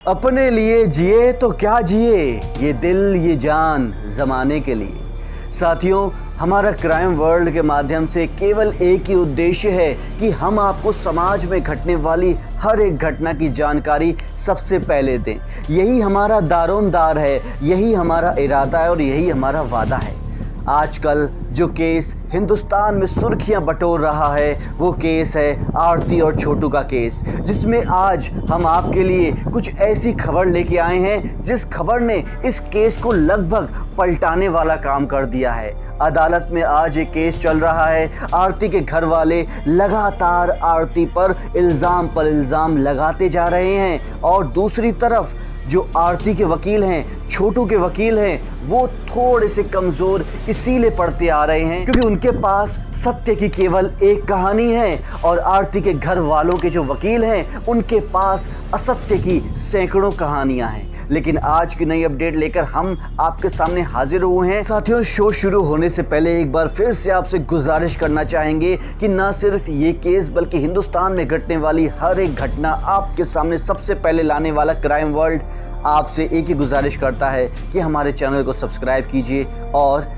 अपने लिए जिए तो क्या जिए, ये दिल ये जान जमाने के लिए। साथियों, हमारा क्राइम वर्ल्ड के माध्यम से केवल एक ही उद्देश्य है कि हम आपको समाज में घटने वाली हर एक घटना की जानकारी सबसे पहले दें। यही हमारा दारोमदार है, यही हमारा इरादा है और यही हमारा वादा है। आजकल जो केस हिंदुस्तान में सुर्खियां बटोर रहा है वो केस है आरती और छोटू का केस, जिसमें आज हम आपके लिए कुछ ऐसी खबर लेके आए हैं जिस खबर ने इस केस को लगभग पलटाने वाला काम कर दिया है। अदालत में आज एक केस चल रहा है। आरती के घर वाले लगातार आरती पर इल्ज़ाम लगाते जा रहे हैं और दूसरी तरफ जो आरती के वकील हैं, छोटू के वकील हैं, वो थोड़े से कमज़ोर इसीलिए पड़ते आ रहे हैं क्योंकि उनके पास सत्य की केवल एक कहानी है और आरती के घर वालों के जो वकील हैं उनके पास असत्य की सैकड़ों कहानियां हैं। लेकिन आज की नई अपडेट लेकर हम आपके सामने हाजिर हुए हैं। साथियों, शो शुरू होने से पहले एक बार फिर से आपसे गुजारिश करना चाहेंगे कि ना सिर्फ ये केस बल्कि हिंदुस्तान में घटने वाली हर एक घटना आपके सामने सबसे पहले लाने वाला क्राइम वर्ल्ड आपसे एक ही गुजारिश करता है कि हमारे चैनल को सब्सक्राइब कीजिए और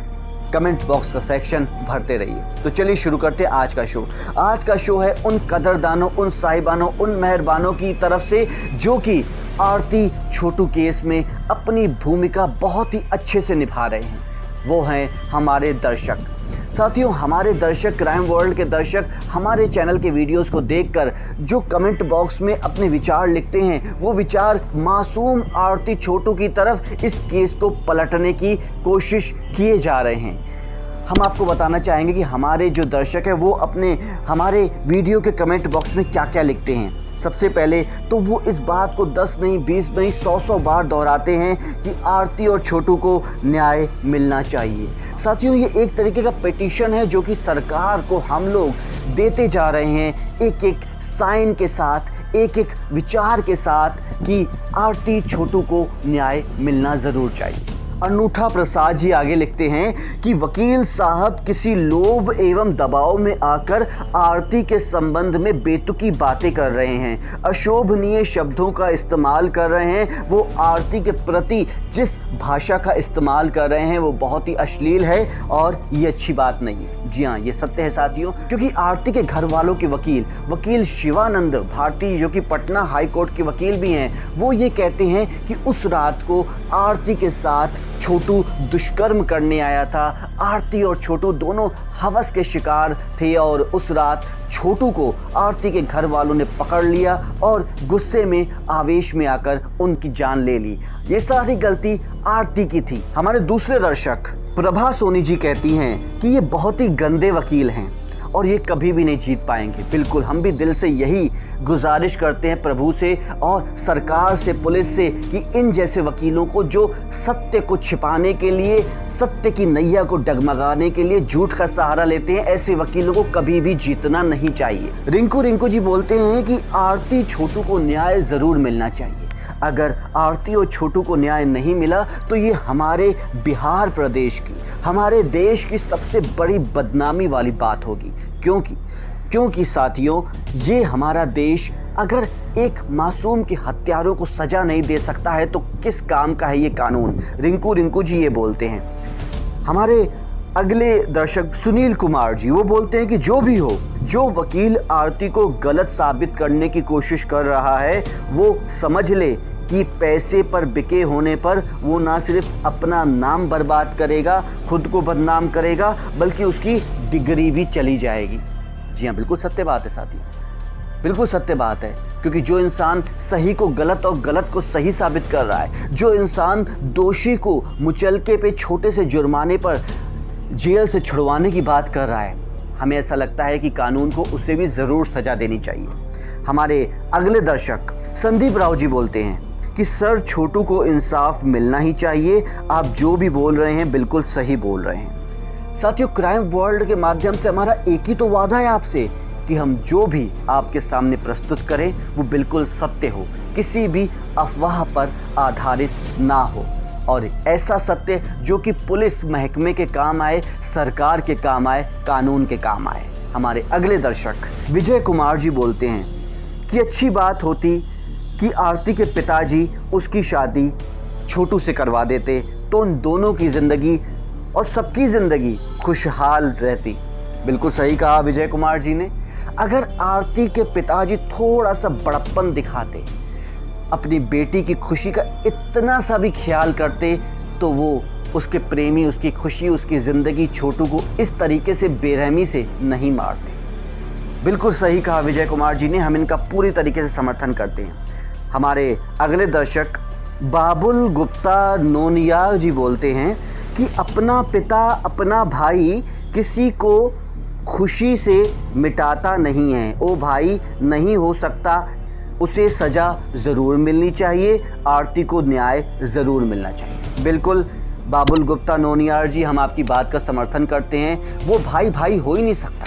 कमेंट बॉक्स का सेक्शन भरते रहिए। तो चलिए शुरू करते हैं आज का शो। आज का शो है उन कदरदानों, उन साहिबानों, उन मेहरबानों की तरफ से जो कि आरती छोटू केस में अपनी भूमिका बहुत ही अच्छे से निभा रहे हैं। वो हैं हमारे दर्शक। साथियों, हमारे दर्शक, क्राइम वर्ल्ड के दर्शक हमारे चैनल के वीडियोस को देखकर जो कमेंट बॉक्स में अपने विचार लिखते हैं, वो विचार मासूम आरती छोटू की तरफ इस केस को पलटने की कोशिश किए जा रहे हैं। हम आपको बताना चाहेंगे कि हमारे जो दर्शक हैं वो अपने हमारे वीडियो के कमेंट बॉक्स में क्या क्या लिखते हैं। सबसे पहले तो वो इस बात को 10 नहीं, 20 नहीं, 100 बार दोहराते हैं कि आरती और छोटू को न्याय मिलना चाहिए। साथियों, ये एक तरीके का पिटीशन है जो कि सरकार को हम लोग देते जा रहे हैं एक एक साइन के साथ, एक एक विचार के साथ कि आरती छोटू को न्याय मिलना ज़रूर चाहिए। अनूठा प्रसाद जी आगे लिखते हैं कि वकील साहब किसी लोभ एवं दबाव में आकर आरती के संबंध में बेतुकी बातें कर रहे हैं, अशोभनीय शब्दों का इस्तेमाल कर रहे हैं। वो आरती के प्रति जिस भाषा का इस्तेमाल कर रहे हैं वो बहुत ही अश्लील है और ये अच्छी बात नहीं है। जी हाँ, ये सत्य है साथियों, क्योंकि आरती के घर वालों के वकील शिवानंद भारती, जो कि पटना हाई कोर्ट के वकील भी हैं, वो ये कहते हैं कि उस रात को आरती के साथ छोटू दुष्कर्म करने आया था। आरती और छोटू दोनों हवस के शिकार थे और उस रात छोटू को आरती के घर वालों ने पकड़ लिया और गुस्से में, आवेश में आकर उनकी जान ले ली। ये सारी गलती आरती की थी। हमारे दूसरे दर्शक प्रभा सोनी जी कहती हैं कि ये बहुत ही गंदे वकील हैं और ये कभी भी नहीं जीत पाएंगे। बिल्कुल, हम भी दिल से यही गुजारिश करते हैं प्रभु से और सरकार से, पुलिस से कि इन जैसे वकीलों को जो सत्य को छिपाने के लिए, सत्य की नैया को डगमगाने के लिए झूठ का सहारा लेते हैं, ऐसे वकीलों को कभी भी जीतना नहीं चाहिए। रिंकू जी बोलते हैं कि आरती छोटू को न्याय ज़रूर मिलना चाहिए। अगर आरती और छोटू को न्याय नहीं मिला तो ये हमारे बिहार प्रदेश की, हमारे देश की सबसे बड़ी बदनामी वाली बात होगी। क्योंकि साथियों, ये हमारा देश अगर एक मासूम के हत्यारों को सजा नहीं दे सकता है तो किस काम का है ये कानून। रिंकू जी ये बोलते हैं। हमारे अगले दर्शक सुनील कुमार जी, वो बोलते हैं कि जो भी हो, जो वकील आरती को गलत साबित करने की कोशिश कर रहा है वो समझ ले कि पैसे पर बिके होने पर वो ना सिर्फ अपना नाम बर्बाद करेगा, खुद को बदनाम करेगा, बल्कि उसकी डिग्री भी चली जाएगी। जी हाँ, बिल्कुल सत्य बात है साथी, बिल्कुल सत्य बात है। क्योंकि जो इंसान सही को गलत और गलत को सही साबित कर रहा है, जो इंसान दोषी को मुचलके पे छोटे से जुर्माने पर जेल से छुड़वाने की बात कर रहा है, हमें ऐसा लगता है कि कानून को उसे भी ज़रूर सजा देनी चाहिए। हमारे अगले दर्शक संदीप राव जी बोलते हैं कि सर, छोटू को इंसाफ मिलना ही चाहिए। आप जो भी बोल रहे हैं बिल्कुल सही बोल रहे हैं। साथियों, क्राइम वर्ल्ड के माध्यम से हमारा एक ही तो वादा है आपसे कि हम जो भी आपके सामने प्रस्तुत करें वो बिल्कुल सत्य हो, किसी भी अफवाह पर आधारित ना हो और ऐसा सत्य जो कि पुलिस महकमे के काम आए, सरकार के काम आए, कानून के काम आए। हमारे अगले दर्शक विजय कुमार जी बोलते हैं कि अच्छी बात होती कि आरती के पिताजी उसकी शादी छोटू से करवा देते तो उन दोनों की ज़िंदगी और सबकी ज़िंदगी खुशहाल रहती। बिल्कुल सही कहा विजय कुमार जी ने। अगर आरती के पिताजी थोड़ा सा बड़प्पन दिखाते, अपनी बेटी की खुशी का इतना सा भी ख्याल करते, तो वो उसके प्रेमी, उसकी खुशी, उसकी ज़िंदगी छोटू को इस तरीके से बेरहमी से नहीं मारते। बिल्कुल सही कहा विजय कुमार जी ने, हम इनका पूरी तरीके से समर्थन करते हैं। हमारे अगले दर्शक बाबुल गुप्ता नोनियाल जी बोलते हैं कि अपना पिता, अपना भाई किसी को खुशी से मिटाता नहीं है। वो भाई नहीं हो सकता, उसे सज़ा ज़रूर मिलनी चाहिए, आरती को न्याय ज़रूर मिलना चाहिए। बिल्कुल बाबुल गुप्ता नोनियाल जी, हम आपकी बात का समर्थन करते हैं। वो भाई भाई हो ही नहीं सकता है।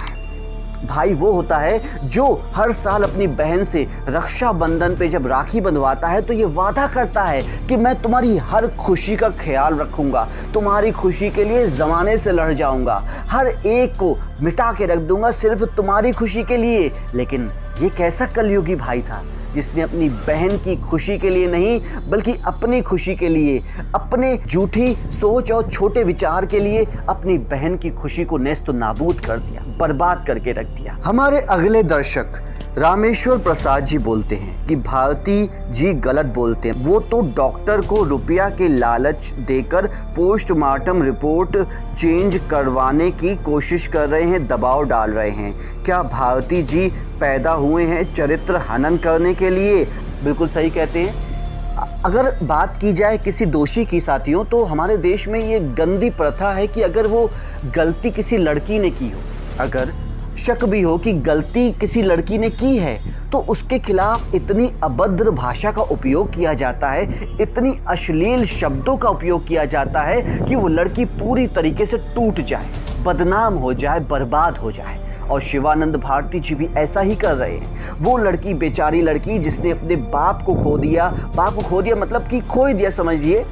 भाई वो होता है जो हर साल अपनी बहन से रक्षाबंधन पे जब राखी बंधवाता है तो ये वादा करता है कि मैं तुम्हारी हर खुशी का ख्याल रखूंगा, तुम्हारी खुशी के लिए ज़माने से लड़ जाऊंगा, हर एक को मिटा के रख दूंगा सिर्फ तुम्हारी खुशी के लिए। लेकिन ये कैसा कलयुगी भाई था जिसने अपनी बहन की खुशी के लिए नहीं बल्कि अपनी खुशी के लिए, अपने झूठी सोच और छोटे विचार के लिए अपनी बहन की खुशी को नेस्त नाबूद कर दिया, बर्बाद करके रख दिया। हमारे अगले दर्शक रामेश्वर प्रसाद जी बोलते हैं कि भारती जी गलत बोलते हैं। वो तो डॉक्टर को रुपया के लालच देकर पोस्टमार्टम रिपोर्ट चेंज करवाने की कोशिश कर रहे हैं, दबाव डाल रहे हैं। क्या भारती जी पैदा हुए हैं चरित्र हनन करने के लिए? बिल्कुल सही कहते हैं। अगर बात की जाए किसी दोषी की साथियों, तो हमारे देश में ये गंदी प्रथा है कि अगर वो गलती किसी लड़की ने की हो, अगर शक भी हो कि गलती किसी लड़की ने की है, तो उसके खिलाफ इतनी अभद्र भाषा का उपयोग किया जाता है, इतनी अश्लील शब्दों का उपयोग किया जाता है कि वो लड़की पूरी तरीके से टूट जाए, बदनाम हो जाए, बर्बाद हो जाए। और शिवानंद भारती जी भी ऐसा ही कर रहे हैं। वो लड़की, बेचारी लड़की जिसने अपने बाप को खो दिया मतलब कि खो ही दिया समझिए।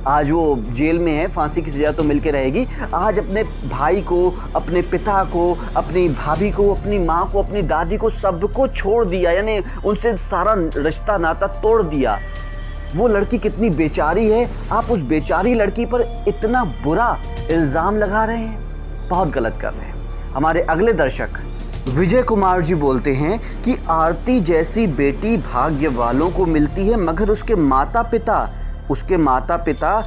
आज वो जेल में है, फांसी की सज़ा तो मिलके रहेगी। आज अपने भाई को, अपने पिता को, अपनी भाभी को, अपनी माँ को, अपनी दादी को, सबको छोड़ दिया, यानी उनसे सारा रिश्ता नाता तोड़ दिया। वो लड़की कितनी बेचारी है, आप उस बेचारी लड़की पर इतना बुरा इल्ज़ाम लगा रहे हैं, बहुत गलत कर रहे हैं। हमारे अगले दर्शक विजय कुमार जी बोलते हैं कि आरती जैसी बेटी भाग्य वालों को मिलती है, मगर उसके माता पिता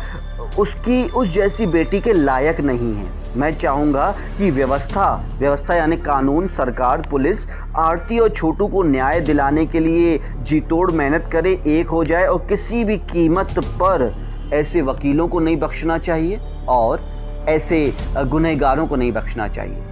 उसकी उस जैसी बेटी के लायक नहीं हैं। मैं चाहूँगा कि व्यवस्था यानी कानून, सरकार, पुलिस आरती और छोटू को न्याय दिलाने के लिए जी तोड़ मेहनत करे, एक हो जाए और किसी भी कीमत पर ऐसे वकीलों को नहीं बख्शना चाहिए और ऐसे गुनहगारों को नहीं बख्शना चाहिए।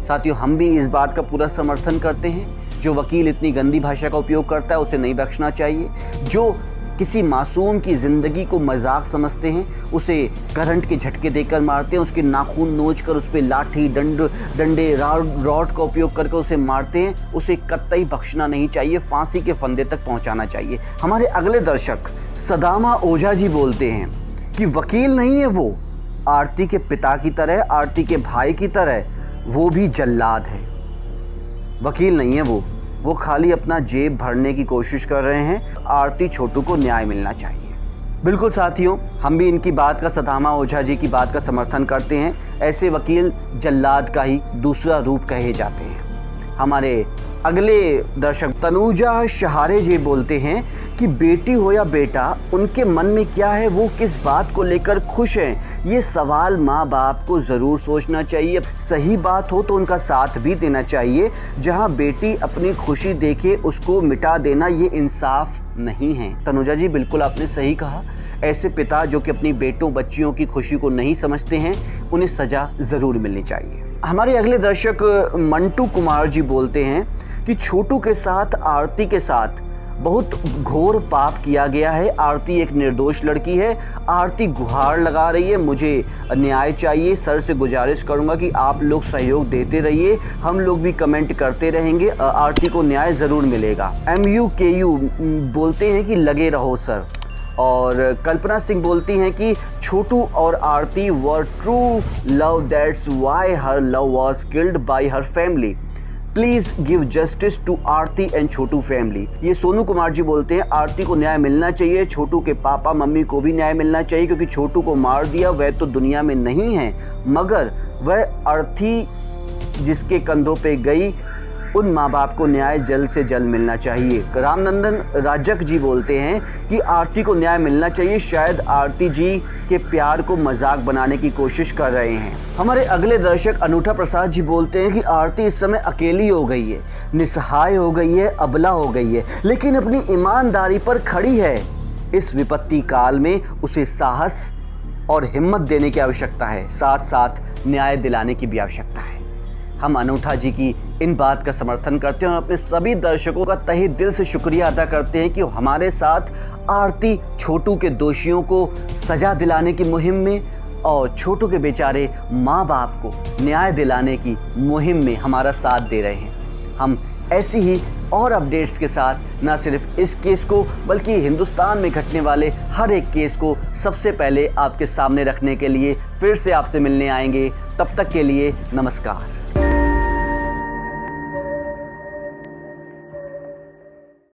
साथियों, हम भी इस बात का पूरा समर्थन करते हैं। जो वकील इतनी गंदी भाषा का उपयोग करता है उसे नहीं बख्शना चाहिए। जो किसी मासूम की ज़िंदगी को मजाक समझते हैं, उसे करंट के झटके देकर मारते हैं, उसके नाखून नोच कर उस पर लाठी, डंडे, रॉड का उपयोग करके उसे मारते हैं, उसे कतई बख्शना नहीं चाहिए, फांसी के फंदे तक पहुंचाना चाहिए। हमारे अगले दर्शक सदामा ओझा जी बोलते हैं कि वकील नहीं है वो, आरती के पिता की तरह, आरती के भाई की तरह वो भी जल्लाद है। वकील नहीं है वो खाली अपना जेब भरने की कोशिश कर रहे हैं। आरती छोटू को न्याय मिलना चाहिए। बिल्कुल साथियों, हम भी इनकी बात का, सदामा ओझा जी की बात का समर्थन करते हैं। ऐसे वकील जल्लाद का ही दूसरा रूप कहे जाते हैं। हमारे अगले दर्शक तनुजा शहारे जी बोलते हैं कि बेटी हो या बेटा, उनके मन में क्या है, वो किस बात को लेकर खुश हैं, ये सवाल माँ बाप को ज़रूर सोचना चाहिए। सही बात हो तो उनका साथ भी देना चाहिए। जहाँ बेटी अपनी खुशी देखे उसको मिटा देना ये इंसाफ नहीं है। तनुजा जी, बिल्कुल आपने सही कहा। ऐसे पिता जो कि अपनी बेटों बच्चियों की खुशी को नहीं समझते हैं, उन्हें सज़ा ज़रूर मिलनी चाहिए। हमारे अगले दर्शक मंटू कुमार जी बोलते हैं कि छोटू के साथ, आरती के साथ बहुत घोर पाप किया गया है। आरती एक निर्दोष लड़की है। आरती गुहार लगा रही है, मुझे न्याय चाहिए। सर से गुजारिश करूंगा कि आप लोग सहयोग देते रहिए, हम लोग भी कमेंट करते रहेंगे, आरती को न्याय ज़रूर मिलेगा। MUKU बोलते हैं कि लगे रहो सर। और कल्पना सिंह बोलती हैं कि छोटू और Aarti were true love, that's why her love was killed by her family. Please give justice to Aarti and Chhotu family. ये सोनू कुमार जी बोलते हैं आरती को न्याय मिलना चाहिए, छोटू के पापा मम्मी को भी न्याय मिलना चाहिए, क्योंकि छोटू को मार दिया वह तो दुनिया में नहीं है, मगर वह अर्थी जिसके कंधों पे गई उन माँ बाप को न्याय जल्द से जल्द मिलना चाहिए। रामनंदन राजक जी बोलते हैं कि आरती को न्याय मिलना चाहिए, शायद आरती जी के प्यार को मजाक बनाने की कोशिश कर रहे हैं। हमारे अगले दर्शक अनूठा प्रसाद जी बोलते हैं कि आरती इस समय अकेली हो गई है, निसहाय हो गई है, अबला हो गई है, लेकिन अपनी ईमानदारी पर खड़ी है। इस विपत्ति काल में उसे साहस और हिम्मत देने की आवश्यकता है, साथ साथ न्याय दिलाने की भी आवश्यकता है। हम अनूठा जी की इन बात का समर्थन करते हैं और अपने सभी दर्शकों का तहे दिल से शुक्रिया अदा करते हैं कि हमारे साथ आरती छोटू के दोषियों को सजा दिलाने की मुहिम में और छोटू के बेचारे माँ बाप को न्याय दिलाने की मुहिम में हमारा साथ दे रहे हैं। हम ऐसी ही और अपडेट्स के साथ न सिर्फ इस केस को बल्कि हिंदुस्तान में घटने वाले हर एक केस को सबसे पहले आपके सामने रखने के लिए फिर से आपसे मिलने आएंगे। तब तक के लिए नमस्कार।